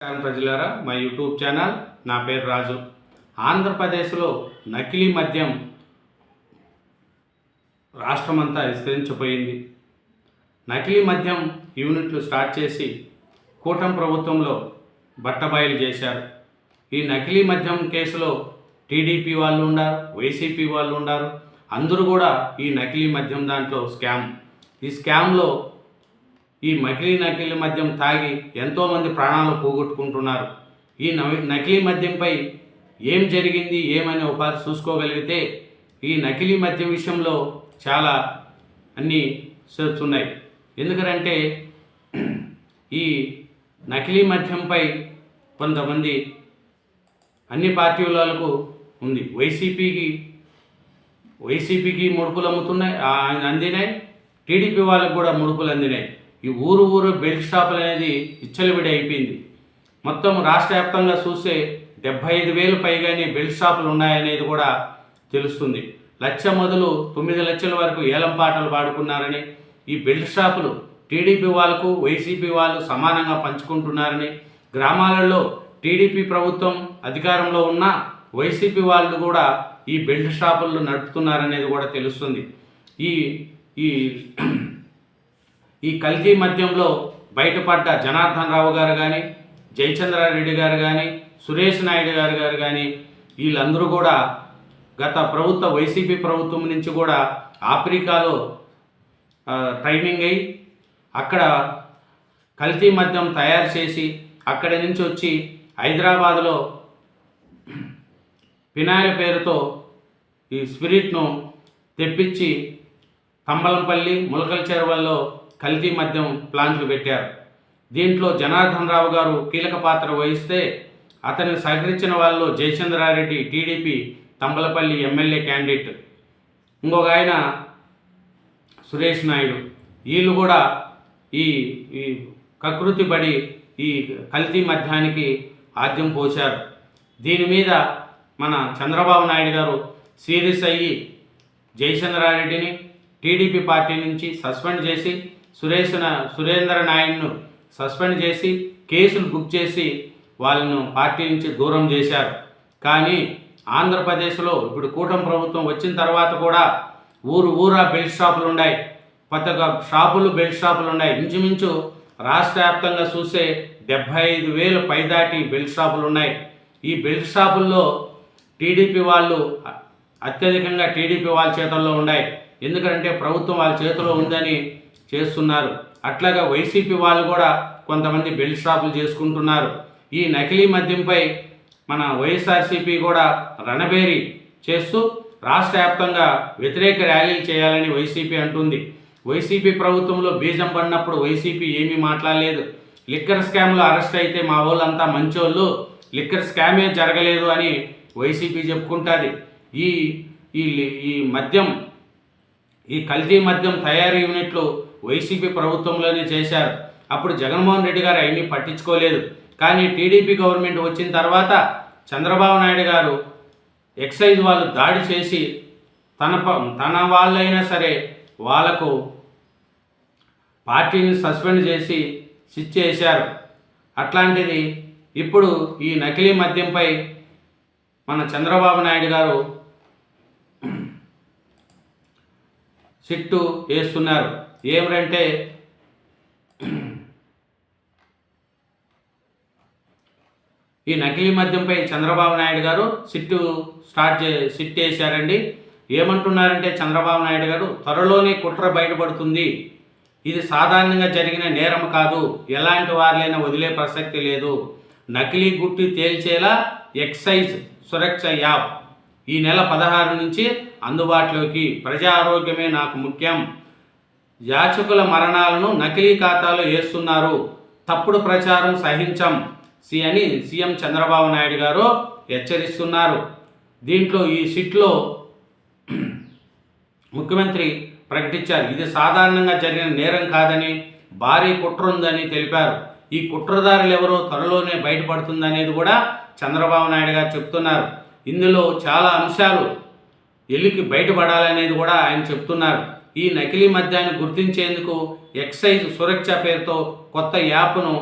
నమస్కారం ప్రజలారా, మా యూట్యూబ్ ఛానల్. నా పేరు రాజు. ఆంధ్రప్రదేశ్లో నకిలీ మద్యం రాష్ట్రమంతా విస్తరించిపోయింది. నకిలీ మద్యం యూనిట్లు స్టార్ట్ చేసి కూటమి ప్రభుత్వంలో బట్టబయలు చేశారు. ఈ నకిలీ మద్యం కేసులో టీడీపీ వాళ్ళు ఉన్నారు, వైసీపీ వాళ్ళు ఉన్నారు. అందరూ కూడా ఈ నకిలీ మద్యం దాంట్లో ఈ స్కామ్లో ఈ నకిలీ మద్యం తాగి ఎంతోమంది ప్రాణాలు పోగొట్టుకుంటున్నారు. ఈ నకిలీ మద్యంపై ఏం జరిగింది ఏమని ఒకసారి చూసుకోగలిగితే ఈ నకిలీ మద్యం విషయంలో చాలా అన్నీ చేస్తున్నాయి. ఎందుకంటే ఈ నకిలీ మద్యంపై కొంతమంది అన్ని పార్టీలకు ఉంది. వైసీపీకి ముడుపులు అందినాయి, టీడీపీ వాళ్ళకు కూడా ముడుపులు అందినాయి. ఈ ఊరు బెల్ట్ షాపులు అనేది ఇచ్చలవిడి అయిపోయింది. మొత్తం రాష్ట్ర వ్యాప్తంగా చూస్తే 75,000 పైగానే బెల్ట్ షాపులు ఉన్నాయనేది కూడా తెలుస్తుంది. 1,00,000 మొదలు 9 లక్షల వరకు ఏలం పాటలు పాడుకున్నారని, ఈ బెల్ట్ షాపులు టీడీపీ వాళ్ళకు వైసీపీ వాళ్ళు సమానంగా పంచుకుంటున్నారని, గ్రామాలలో టీడీపీ ప్రభుత్వం అధికారంలో ఉన్న వైసీపీ వాళ్ళు కూడా ఈ బెల్ట్ షాపులను నడుపుతున్నారనేది కూడా తెలుస్తుంది. ఈ కల్తీ మద్యంలో బయటపడ్డ జనార్దన్ రావు గారు కానీ, జయచంద్రారెడ్డి గారు కానీ, సురేష్ నాయుడు గారు కానీ వీళ్ళందరూ కూడా గత వైసీపీ ప్రభుత్వం నుంచి కూడా ఆఫ్రికాలో ట్రైనింగ్ అయ్యి అక్కడ కల్తీ మద్యం తయారు చేసి అక్కడి నుంచి వచ్చి హైదరాబాద్లో ఫినాయిల్ పేరుతో ఈ స్పిరిట్ను తెప్పించి తంబలంపల్లి, ములకల చెరువుల్లో కల్తీ మద్యం ప్లాంట్లు పెట్టారు. దీంట్లో జనార్దన్ రావు గారు కీలక పాత్ర వహిస్తే అతన్ని సహకరించిన వాళ్ళు Jayachandra Reddy TDP Thamballapalle MLA candidate, ఇంకొక ఆయన సురేష్ నాయుడు, వీళ్ళు కూడా ఈ కకృతి పడి ఈ కల్తీ మద్యానికి ఆద్యం పోశారు. దీని మీద మన చంద్రబాబు నాయుడు గారు సీరియస్ అయ్యి జయచంద్రారెడ్డిని టీడీపీ పార్టీ నుంచి సస్పెండ్ చేసి సురేంద్ర నాయుడును సస్పెండ్ చేసి కేసులు బుక్ చేసి వాళ్ళను పార్టీ నుంచి దూరం చేశారు. కానీ ఆంధ్రప్రదేశ్లో ఇప్పుడు కూటమి ప్రభుత్వం వచ్చిన తర్వాత కూడా ఊరా బెల్ట్ షాపులు ఉన్నాయి, కొత్తగా బెల్ట్ షాపులు ఉన్నాయి. ఇంచుమించు రాష్ట్ర వ్యాప్తంగా చూస్తే 75,000 పైదాటి బెల్ట్ షాపులు ఉన్నాయి. ఈ బెల్ట్ షాపుల్లో టీడీపీ వాళ్ళు అత్యధికంగా టీడీపీ వాళ్ళ చేతుల్లో ఉన్నాయి. ఎందుకంటే ప్రభుత్వం వాళ్ళ చేతిలో ఉందని చేస్తున్నారు. అట్లాగా వైసీపీ వాళ్ళు కూడా కొంతమంది బెల్ట్ షాపులు చేసుకుంటున్నారు. ఈ నకిలీ మద్యంపై మన వైఎస్ఆర్సీపీ కూడా రణబేరి చేస్తూ రాష్ట్ర వ్యాప్తంగా వ్యతిరేక ర్యాలీలు చేయాలని వైసీపీ అంటుంది. వైసీపీ ప్రభుత్వంలో బీజం పడినప్పుడు వైసీపీ ఏమీ మాట్లాడలేదు. లిక్కర్ స్కామ్లో అరెస్ట్ అయితే మా వాళ్ళంతా మంచోళ్ళు, లిక్కర్ స్కామే జరగలేదు అని వైసీపీ చెప్పుకుంటుంది. ఈ కల్తీ మద్యం తయారీ యూనిట్లు వైసీపీ ప్రభుత్వంలోనే చేశారు. అప్పుడు జగన్మోహన్ రెడ్డి గారు అవన్నీ పట్టించుకోలేదు. కానీ టీడీపీ గవర్నమెంట్ వచ్చిన తర్వాత చంద్రబాబు నాయుడు గారు ఎక్సైజ్ వాళ్ళు దాడి చేసి తన వాళ్ళైనా సరే వాళ్ళకు పార్టీని సస్పెండ్ చేసి చేశారు. అట్లాంటిది ఇప్పుడు ఈ నకిలీ మద్యంపై మన చంద్రబాబు నాయుడు గారు సిట్టు వేస్తున్నారు. ఏమిటంటే ఈ నకిలీ మద్యంపై చంద్రబాబు నాయుడు గారు సిట్ వేశారండి. ఏమంటున్నారంటే చంద్రబాబు నాయుడు గారు త్వరలోనే కుట్ర బయటపడుతుంది, ఇది సాధారణంగా జరిగిన నేరం కాదు, ఎలాంటి వారిలైనా వదిలే ప్రసక్తి లేదు, నకిలీ గుట్టి తేల్చేలా ఎక్సైజ్ సురక్ష యాప్ ఈ నెల 16 నుంచి అందుబాటులోకి, ప్రజా ఆరోగ్యమే నాకు ముఖ్యం, యాచకుల మరణాలను నకిలీ ఖాతాలో వేస్తున్నారు, తప్పుడు ప్రచారం సహించం అని సీఎం చంద్రబాబు నాయుడు గారు హెచ్చరిస్తున్నారు. దీంట్లో ఈ సిట్లో ముఖ్యమంత్రి ప్రకటించారు, ఇది సాధారణంగా జరిగిన నేరం కాదని, భారీ కుట్ర ఉందని తెలిపారు. ఈ కుట్రదారులు ఎవరో త్వరలోనే బయటపడుతుందనేది కూడా చంద్రబాబు నాయుడు గారు చెప్తున్నారు. ఇందులో చాలా అంశాలు బయటపడాలనేది కూడా ఆయన చెప్తున్నారు. ఈ నకిలీ మద్యాన్ని గుర్తించేందుకు ఎక్సైజ్ సురక్ష పేరుతో కొత్త యాప్ను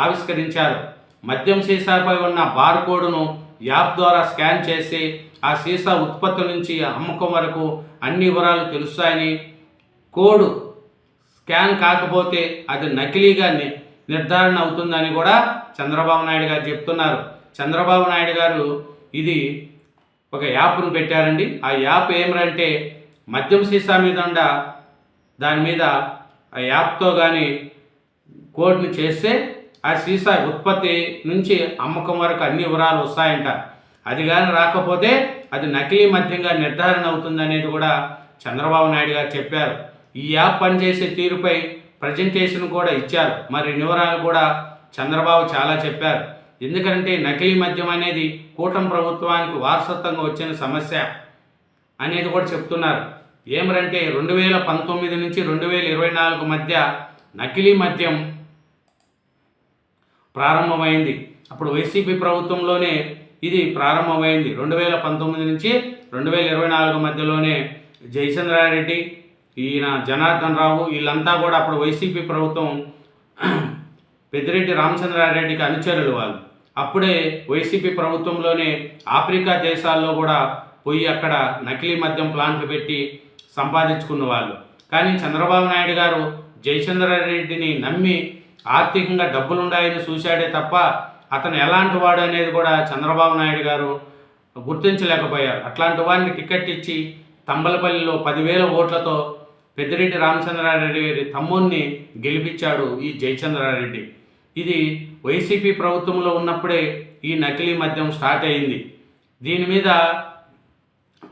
ఆవిష్కరించారు. మద్యం సీసాపై ఉన్న బార్ కోడ్ను యాప్ ద్వారా స్కాన్ చేసి ఆ సీసా ఉత్పత్తి నుంచి అమ్మకం వరకు అన్ని వివరాలు తెలుస్తాయని, కోడ్ స్కాన్ కాకపోతే అది నకిలీగా నిర్ధారణ అవుతుందని కూడా చంద్రబాబు నాయుడు గారు చెప్తున్నారు. చంద్రబాబు నాయుడు గారు ఇది ఒక యాప్ను పెట్టారండి. ఆ యాప్ ఏమిటంటే మద్యం సీసా మీద ఉండ దాని మీద ఆ యాప్తో కానీ కోడ్ని చేస్తే ఆ సీసా ఉత్పత్తి నుంచి అమ్మకం వరకు అన్ని వివరాలు వస్తాయంట. అది కానీ రాకపోతే అది నకిలీ మద్యంగా నిర్ధారణ అవుతుంది అనేది కూడా చంద్రబాబు నాయుడు గారు చెప్పారు. ఈ యాప్ పనిచేసే తీరుపై ప్రజెంటేషన్ కూడా ఇచ్చారు. మరి వివరాలు కూడా చంద్రబాబు చాలా చెప్పారు. ఎందుకంటే నకిలీ మద్యం అనేది కూటమి ప్రభుత్వానికి వారసత్వంగా వచ్చిన సమస్య అనేది కూడా చెప్తున్నారు. ఏమరంటే 2019 నుంచి 2024 మధ్య నకిలీ మద్యం ప్రారంభమైంది. అప్పుడు వైసీపీ ప్రభుత్వంలోనే ఇది ప్రారంభమైంది. 2019 నుంచి 2024 మధ్యలోనే జయచంద్రారెడ్డి, ఈయన జనార్దన్ రావు వీళ్ళంతా కూడా అప్పుడు వైసీపీ ప్రభుత్వం పెద్దిరెడ్డి రామచంద్రారెడ్డికి అనుచరులు వాళ్ళు. అప్పుడే వైసీపీ ప్రభుత్వంలోనే ఆఫ్రికా దేశాల్లో కూడా పోయి అక్కడ నకిలీ మద్యం ప్లాంట్లు పెట్టి సంపాదించుకున్న వాళ్ళు. కానీ చంద్రబాబు నాయుడు గారు జయచంద్రారెడ్డిని నమ్మి ఆర్థికంగా డబ్బులుండాయని చూశాడే తప్ప అతను ఎలాంటి వాడు అనేది కూడా చంద్రబాబు నాయుడు గారు గుర్తించలేకపోయారు. అట్లాంటి వాడిని టికెట్ ఇచ్చి తంబలపల్లిలో 10,000 ఓట్లతో పెద్దిరెడ్డి రామచంద్రారెడ్డి గారి తమ్ముడిని గెలిపించాడు ఈ జయచంద్రారెడ్డి. ఇది వైసీపీ ప్రభుత్వంలో ఉన్నప్పుడే ఈ నకిలీ మద్యం స్టార్ట్ అయింది. దీని మీద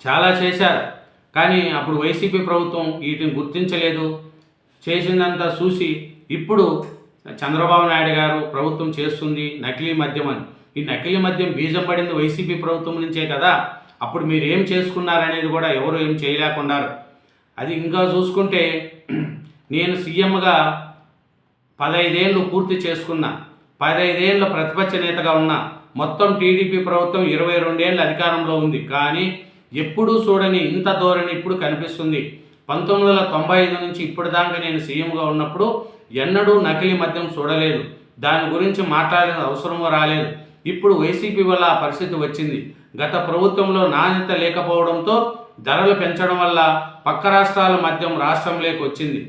చాలా చేశారు. కానీ అప్పుడు వైసీపీ ప్రభుత్వం వీటిని గుర్తించలేదు. చేసిందంతా చూసి ఇప్పుడు చంద్రబాబు నాయుడు గారు ప్రభుత్వం చేస్తుంది నకిలీ మద్యం అని. ఈ నకిలీ మద్యం బీజం పడింది వైసీపీ ప్రభుత్వం నుంచే కదా. అప్పుడు మీరు ఏం చేసుకున్నారనేది కూడా ఎవరు ఏం చేయలేకున్నారు. అది ఇంకా చూసుకుంటే నేను సీఎంగా 15 ఏళ్ళు పూర్తి చేసుకున్నా, 15 ఏళ్ళ ప్రతిపక్ష నేతగా ఉన్నా. మొత్తం టీడీపీ ప్రభుత్వం 22 ఏళ్ళు అధికారంలో ఉంది. కానీ ఎప్పుడూ చూడని ఇంత ధోరణి ఇప్పుడు కనిపిస్తుంది. 1995 నుంచి ఇప్పటిదాకా నేను సీఎంగా ఉన్నప్పుడు ఎన్నడూ నకిలీ మద్యం చూడలేదు. దాని గురించి మాట్లాడిన అవసరమూ రాలేదు. ఇప్పుడు వైసీపీ వల్ల ఆ పరిస్థితి వచ్చింది. గత ప్రభుత్వంలో నాణ్యత లేకపోవడంతో ధరలు పెంచడం వల్ల పక్క రాష్ట్రాల మద్యం రాష్ట్రంలోకి వచ్చింది.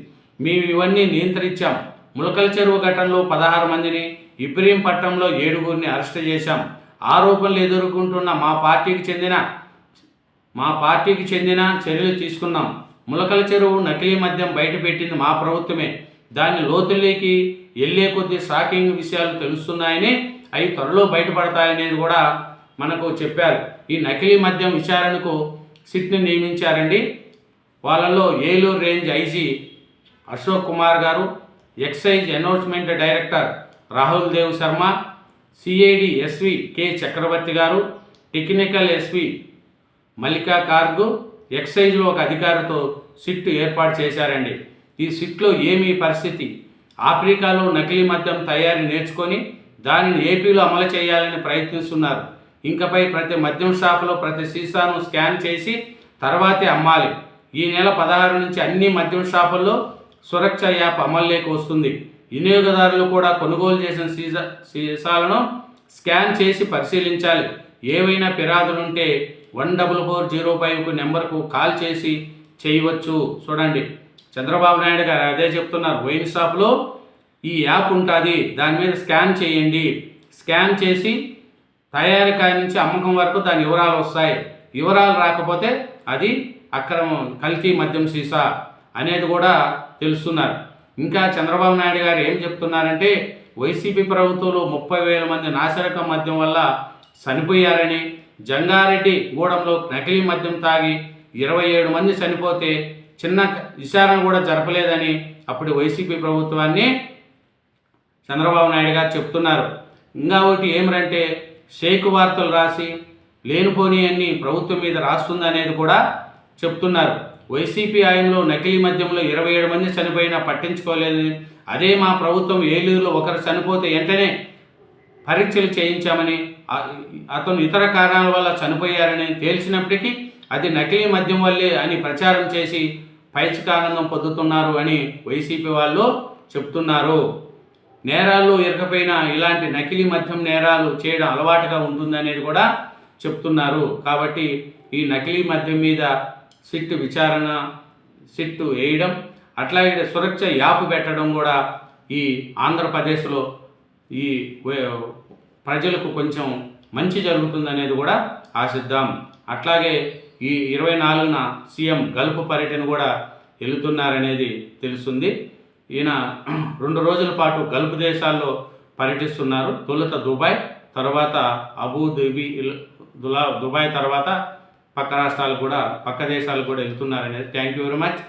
మేము ఇవన్నీ నియంత్రించాం. ములకల చెరువు ఘటనలో 16 మందిని, ఇబ్రహీంపట్నంలో 7గురిని అరెస్ట్ చేశాం. ఆరోపణలు ఎదుర్కొంటున్న మా పార్టీకి చెందిన చర్యలు తీసుకున్నాం. ములకల చెరువు నకిలీ మద్యం బయటపెట్టింది మా ప్రభుత్వమే. దాని లోతుల్లోకి వెళ్ళే కొద్దీ షాకింగ్ విషయాలు తెలుస్తున్నాయని, అవి త్వరలో బయటపడతాయనేది కూడా మనకు చెప్పారు. ఈ నకిలీ మద్యం విచారణకు సిట్ని నియమించారండి. వాళ్ళలో Eluru range IG Ashok Kumar garu, excise enforcement director Rahul Dev Sharma, CID SV K Chakravarthi garu, technical SV Mallika కార్గు, ఎక్సైజ్లో ఒక అధికారితో సిట్ ఏర్పాటు చేశారండి. ఈ సిట్లో ఏమీ పరిస్థితి, ఆఫ్రికాలో నకిలీ మద్యం తయారీ నేర్చుకొని దానిని ఏపీలో అమలు చేయాలని ప్రయత్నిస్తున్నారు. ఇంకపై ప్రతి మద్యం షాపులో ప్రతి సీసాను స్కాన్ చేసి తర్వాతే అమ్మాలి. ఈ నెల 16 నుంచి అన్ని మద్యం షాపుల్లో సురక్ష యాప్ అమల్లోకి వస్తుంది. వినియోగదారులు కూడా కొనుగోలు చేసిన సీసాలను స్కాన్ చేసి పరిశీలించాలి. ఏవైనా ఫిర్యాదులుంటే 14405 నెంబర్కు కాల్ చేసి చేయవచ్చు. చూడండి, చంద్రబాబు నాయుడు గారు అదే చెప్తున్నారు. వైన్ షాప్లో ఈ యాప్ ఉంటుంది, దాని మీద స్కాన్ చేయండి. స్కాన్ చేసి తయారీ నుంచి అమ్మకం వరకు దాని వివరాలు వస్తాయి. వివరాలు రాకపోతే అది అక్రమం, కల్తీ మద్యం సీసా అనేది కూడా తెలుస్తున్నారు. ఇంకా చంద్రబాబు నాయుడు గారు ఏం చెప్తున్నారంటే వైసీపీ ప్రభుత్వంలో 30,000 మంది నాసిరకం మద్యం వల్ల చనిపోయారని, జంగారెడ్డి గూడెంలో నకిలీ మద్యం తాగి 27 మంది చనిపోతే చిన్న విచారణ కూడా జరపలేదని అప్పుడు వైసీపీ ప్రభుత్వాన్ని చంద్రబాబు నాయుడు గారు చెప్తున్నారు. ఇంకా ఒకటి ఏమిటంటే షేక్ వార్తలు రాసి లేనిపోని అన్ని ప్రభుత్వం మీద రాస్తుందనేది కూడా చెప్తున్నారు. వైసీపీ హయాంలో నకిలీ మద్యంలో 27 మంది చనిపోయినా పట్టించుకోలేదని, అదే మా ప్రభుత్వం ఏలూరులో ఒకరు చనిపోతే వెంటనే పరీక్షలు చేయించామని, అతను ఇతర కారణాల వల్ల చనిపోయారని తేల్చినప్పటికీ అది నకిలీ మద్యం వల్లే అని ప్రచారం చేసి పైచికానందం పొందుతున్నారు అని వైసీపీ వాళ్ళు చెప్తున్నారు. నేరాల్లో ఇరకపోయినా ఇలాంటి నకిలీ మద్యం నేరాలు చేయడం అలవాటుగా ఉంటుందనేది కూడా చెప్తున్నారు. కాబట్టి ఈ నకిలీ మద్యం మీద సిట్ విచారణ సిట్ వేయడం, అట్లాగే సురక్ష యాప్ పెట్టడం కూడా ఈ ఆంధ్రప్రదేశ్లో ఈ ప్రజలకు కొంచెం మంచి జరుగుతుందనేది కూడా ఆశిద్దాం. అట్లాగే ఈ 24న సీఎం గల్ఫ్ పర్యటన కూడా వెళుతున్నారనేది తెలుస్తుంది. ఈయన 2 రోజుల పాటు గల్ఫ్ దేశాల్లో పర్యటిస్తున్నారు. తొలుత దుబాయ్, తర్వాత అబుదాబి, దుబాయ్ తర్వాత పక్క దేశాలు కూడా వెళ్తున్నారనేది. Thank you very much.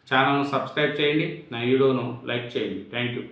ఛానల్ను సబ్స్క్రైబ్ చేయండి, నా వీడియోను లైక్ చేయండి. Thank you.